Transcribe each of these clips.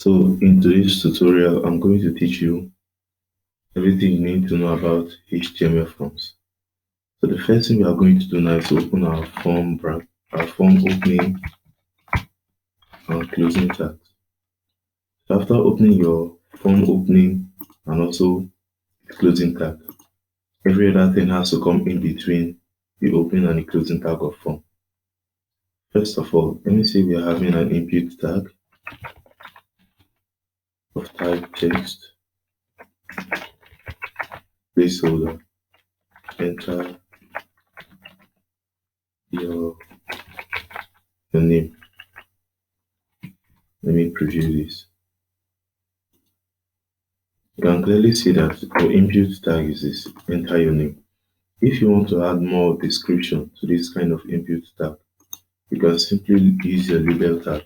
So in today's tutorial, I'm going to teach you everything you need to know about HTML forms. So the first thing we are going to do now is to open our form opening and closing tags. So after opening your form opening and also closing tag, every other thing has to come in between the opening and the closing tag of form. First of all, let me say we are having an input tag of type text, placeholder, enter your, your name. Let me preview this. You can clearly see that your input tag is this, enter your name. If you want to add more description to this kind of input tag, you can simply use your label tag.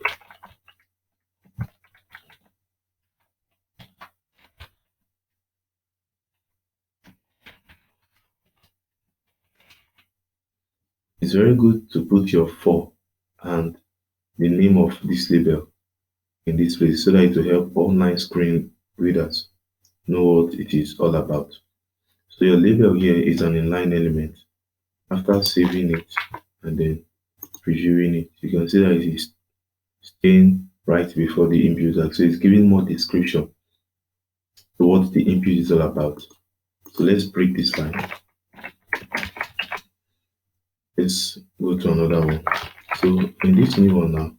It's very good to put your for and the name of this label in this place so that it will help online screen readers know what it is all about. So your label here is an inline element. After saving it and then previewing it, you can see that it is staying right before the input tag. So it's giving more description to what the input is all about. So let's break this line. Let's go to another one. So in this new one now,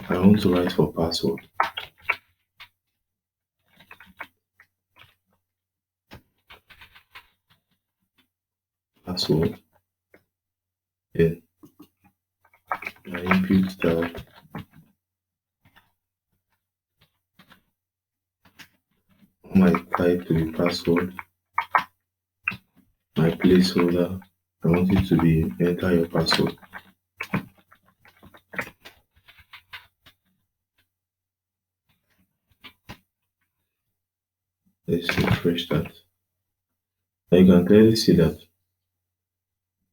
I want to write for password. Password. Then my input tag. My type to be password. My placeholder. I want it to be enter your password. Let's refresh that. Now you can clearly see that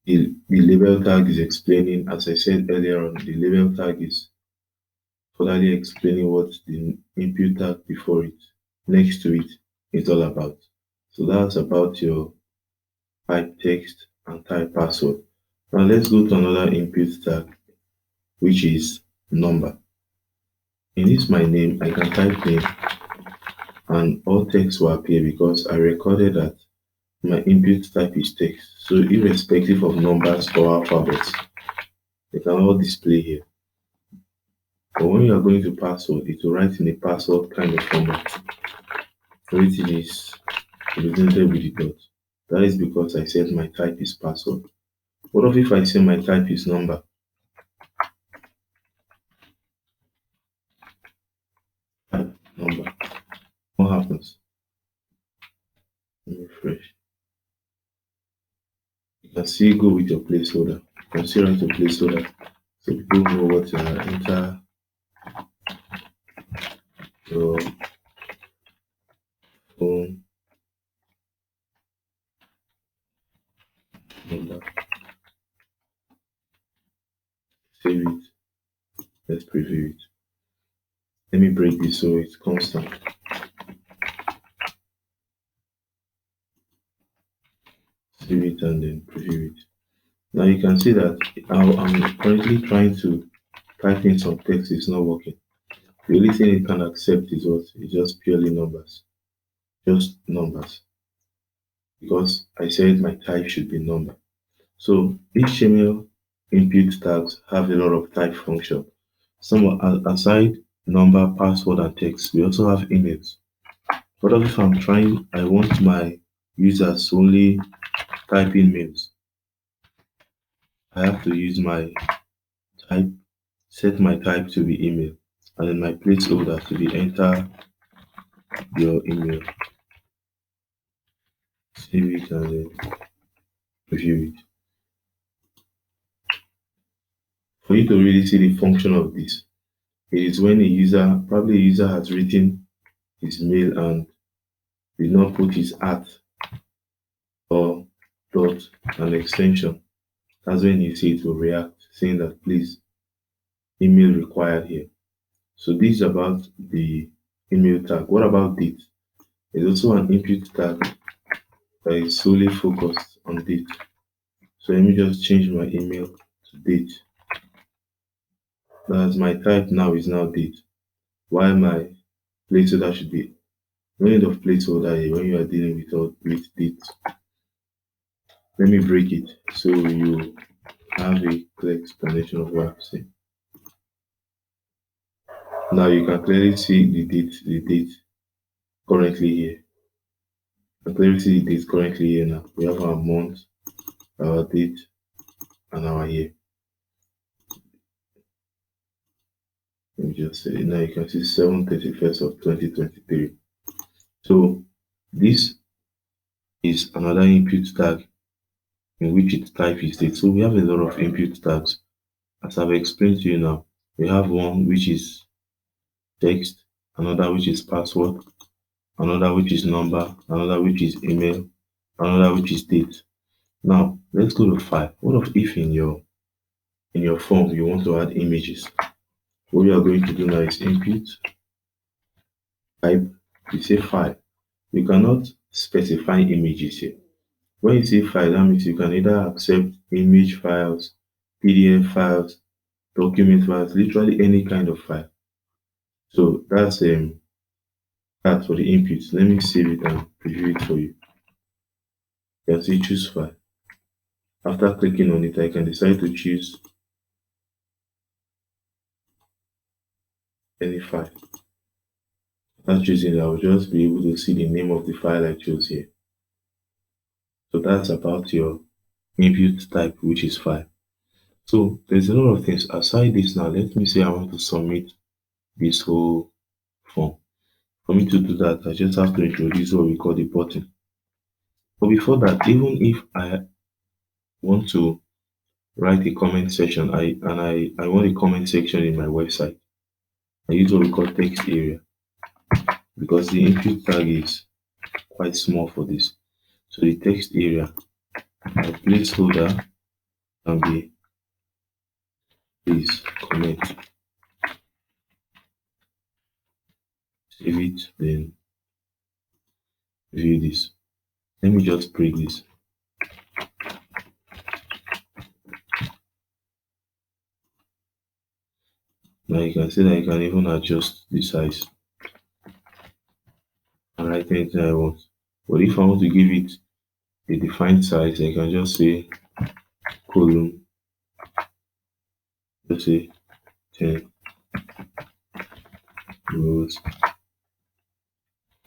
the label tag is explaining, as I said earlier on, the label tag is furtherly explaining what the input tag before it, next to it, is all about. So that's about your type text and type password. Now let's go to another input tag, which is number. In this my name, I can type name and all text will appear because I recorded that my input type is text. So irrespective of numbers or alphabets, they can all display here. But when you are going to password, it will write in a password kind of format. Everything is represented with the dot. That is because I said my type is password. What if I say my type is number? Type number. What happens? Let me refresh. You can see go with your placeholder. You can see write your placeholder so people know what to enter your phone number. Save it. Let's preview it. Let me break this so it's constant. Save it and then preview it. Now you can see that I'm currently trying to type in some text, it's not working. The only thing it can accept is what? It's just purely numbers. Just numbers. Because I said my type should be number. So HTML input tags have a lot of type function. Some aside number, password, and text, we also have emails. What if I want my users to only type in mails? I have to use my type, set my type to be email, and then my placeholder to be enter your email. Save it and then review it. For you to really see the function of this, it is when probably a user has written his mail and did not put his at or dot an extension. That's when you see it will react, saying that please, email required here. So this is about the email tag. What about date? There's also an input tag that is solely focused on date. So let me just change my email to date. As my type now is now date, while my placeholder should be no need of placeholder here when you are dealing with date. Let me break it so you have a clear explanation of what I'm saying. Now you can clearly see the date currently here. You can clearly see the date currently here now. We have our month, our date, and our year. Let me just say now you can see 7/31st of 2023. So this is another input tag in which it type is date. So we have a lot of input tags. As I've explained to you now, we have one which is text, another which is password, another which is number, another which is email, another which is date. Now let's go to file. What if in your form you want to add images? What you are going to do now is input, type, you say file. You cannot specify images here. When you say file, that means you can either accept image files, PDF files, document files, literally any kind of file. So that's for the inputs. Let me save it and preview it for you. You can see choose file. After clicking on it, I can decide to choose any file. After choosing it, I will just be able to see the name of the file I chose here. So that's about your input type, which is file. So there's a lot of things. Aside this now, let me say I want to submit this whole form. For me to do that, I just have to introduce what we call the button. But before that, even if I want to write a comment section, I want a comment section in my website, I use what we call text area because the input tag is quite small for this. So the text area, my placeholder can be please comment, save it, then view this. Let me just break this. Now you can see that you can even adjust the size and write anything I want. But if I want to give it a defined size, I can just say column, just say 10 rows,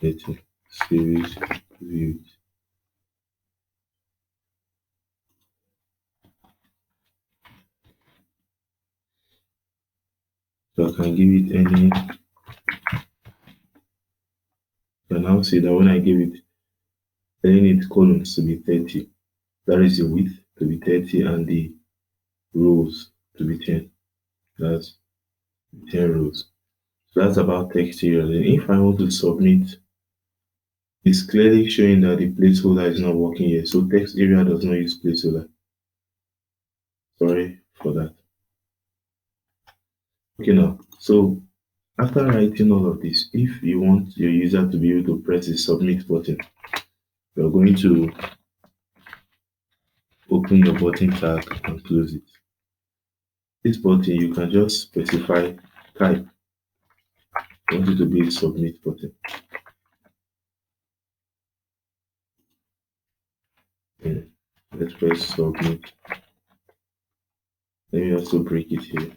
30 series, view it. So I can give it any. You can now see that when I give it, telling it columns to be 30, that is the width to be 30 and the rows to be 10. That's 10 rows. So that's about text area. Then if I want to submit, it's clearly showing that the placeholder is not working yet. So text area does not use placeholder. Sorry for that. Okay now, so after writing all of this, if you want your user to be able to press the submit button, you're going to open your button tag and close it. This button, you can just specify type. You want it to be a submit button. Let's press submit. Let me also break it here.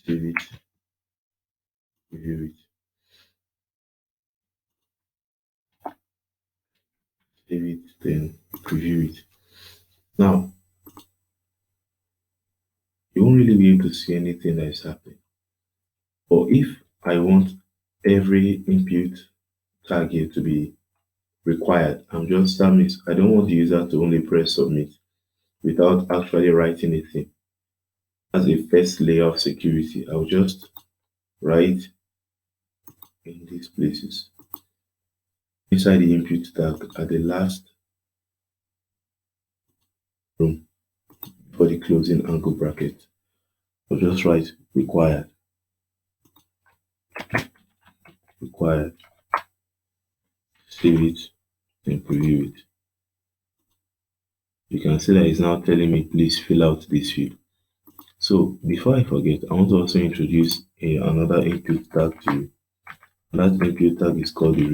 Save it, view it, save it, then preview it. Now, you won't really be able to see anything that is happening. But if I want every input tag here to be required, that means I don't want the user to only press submit without actually writing anything. As a first layer of security, I'll just write in these places inside the input tag at the last room. for the closing angle bracket. I'll just write required, required, save it, and preview it. You can see that it's now telling me please fill out this field. So before I forget, I want to also introduce another input tag to you. That input tag is called the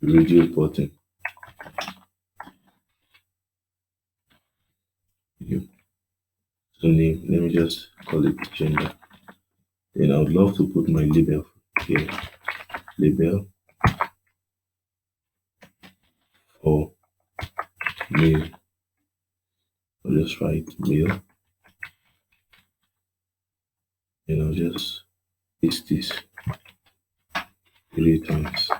radio button. So name, let me just call it gender. Then I would love to put my label here. Label for male. I'll just write male. And I'll just paste this 3 times.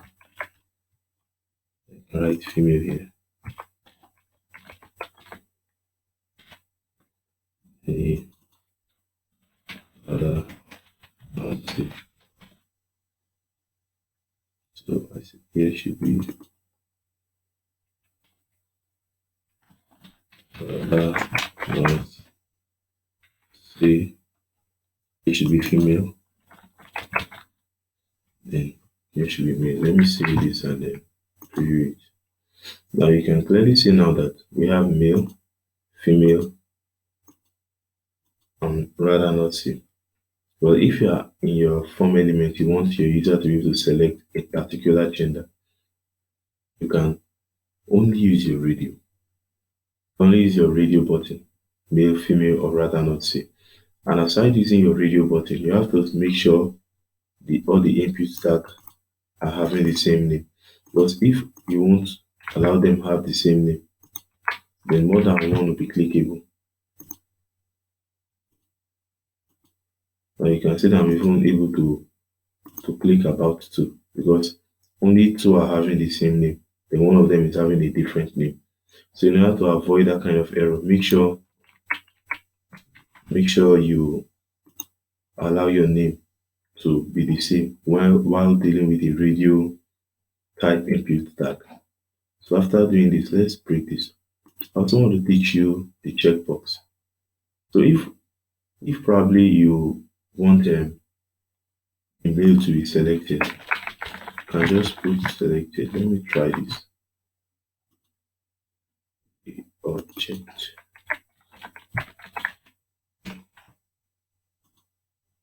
I can write female here. The other see. So I said here should be say it should be female. Then here should be male. Let me save this and then preview it. Now you can clearly see now that we have male, female, and rather not see. But if you are in your form element, you want your user to be able to select a particular gender, you can only use your radio. Only use your radio button, male, female, or rather not see. And aside using your radio button, you have to make sure all the input tags are having the same name. Because if you won't allow them have the same name, then more than one will be clickable. Now you can see that I'm even able to click about 2 because only 2 are having the same name. Then one of them is having a different name. So in order to avoid that kind of error, make sure you allow your name to be the same while dealing with the radio type input tag. So after doing this, let's break this. I also want to teach you the checkbox. So if probably you want a male to be selected, you can just put selected. Let me try this. Object.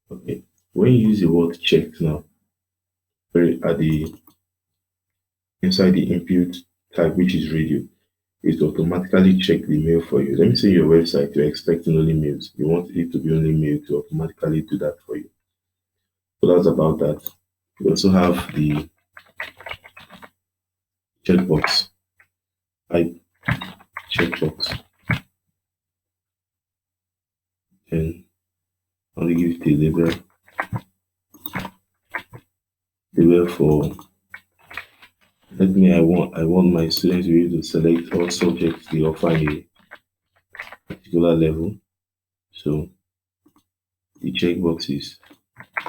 Okay. When you use the word checked now, at the inside the input tag, which is radio, it automatically check the mail for you. Let me say your website, you're expecting only mails. You want it to be only mail to automatically do that for you. So that's about that. We also have the checkbox. Checkbox. And I'll give the label for I want my students to be able to select all subjects they offer a particular level. So the checkbox is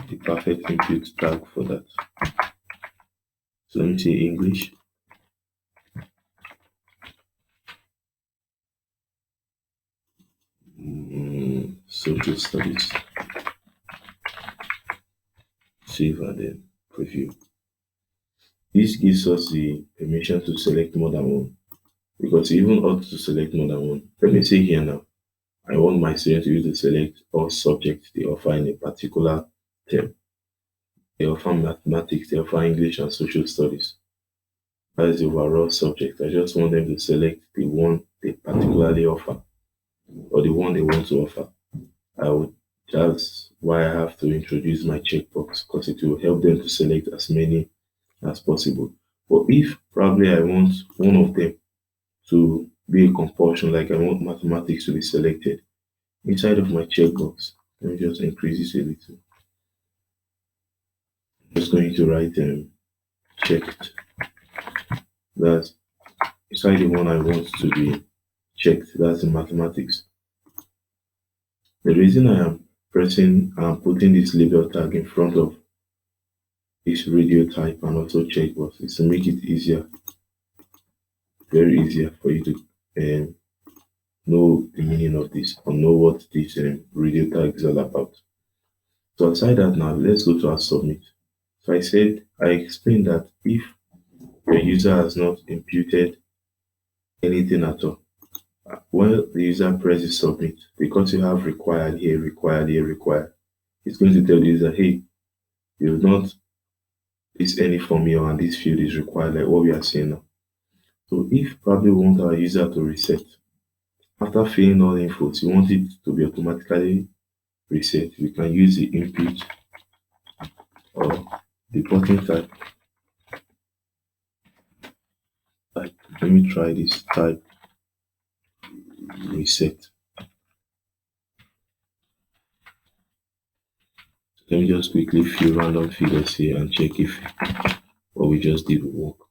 the perfect input tag for that. So let me say English. Social studies. Save and then preview. This gives us the permission to select more than one, because you even ought to select more than one. Let me say here now, I want my students to be able to select all subjects they offer in a particular term. They offer mathematics, they offer English and social studies. That is the overall subject. I just want them to select the one they particularly offer or the one they want to offer. That's why I have to introduce my checkbox, because it will help them to select as many as possible. But if probably I want one of them to be a compulsion, like I want mathematics to be selected, inside of my checkbox, let me just increase this a little. I'm just going to write checked. That's inside the one I want to be checked. That's in mathematics. The reason I am putting this label tag in front of this radio type and also checkbox is to make it easier very easier for you to um, know the meaning of this or know what this radio tag is all about. So aside that now, let's go to our submit. So I explained that if your user has not imputed anything at all, when the user presses submit, because you have required here, required, it's going to tell the user, hey, you've not this any form here and this field is required, like what we are seeing now. So if probably we want our user to reset, after filling all infos, you want it to be automatically reset, we can use the input or the button type. Let me try this type reset. Let me just quickly fill random figures here and check if what we just did will work.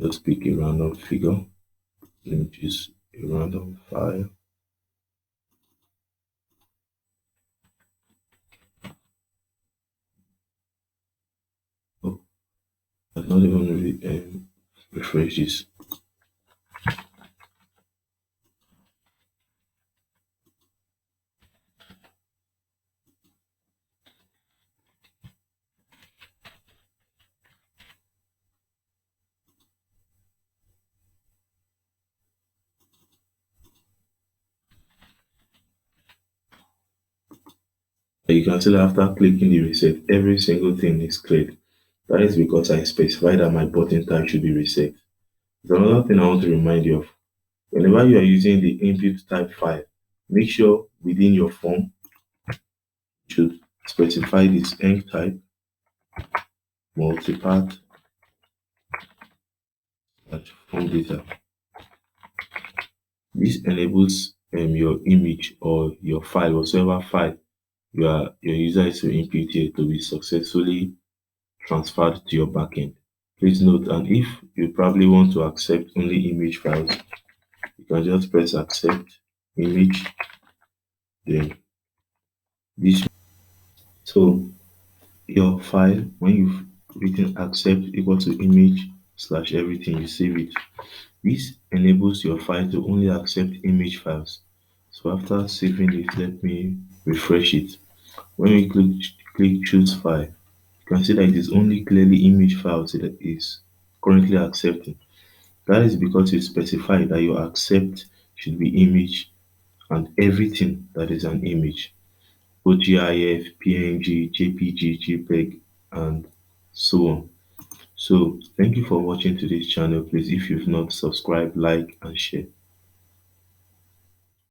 Just pick a random figure. Let me choose a random file. Oh, I've not even refresh this. You can see that after clicking the reset, every single thing is cleared. That is because I specified that my button type should be reset. There's another thing I want to remind you of. Whenever you are using the input type file, make sure within your form you should specify this env type, multipath, form data. This enables your image or your file, whatsoever file your user is to input here, to be successfully transferred to your backend. Please note, and if you probably want to accept only image files, you can just press accept image, then this. So your file, when you've written accept equal to image slash everything, you save it. This enables your file to only accept image files. So after saving it, let me refresh it. When we click choose file, you can see that it is only clearly image files that is currently accepting. That is because you specify that your accept should be image and everything that is an image, both GIF, PNG, JPG, JPEG, and so on. So thank you for watching to this channel. Please, if you've not subscribed, like and share.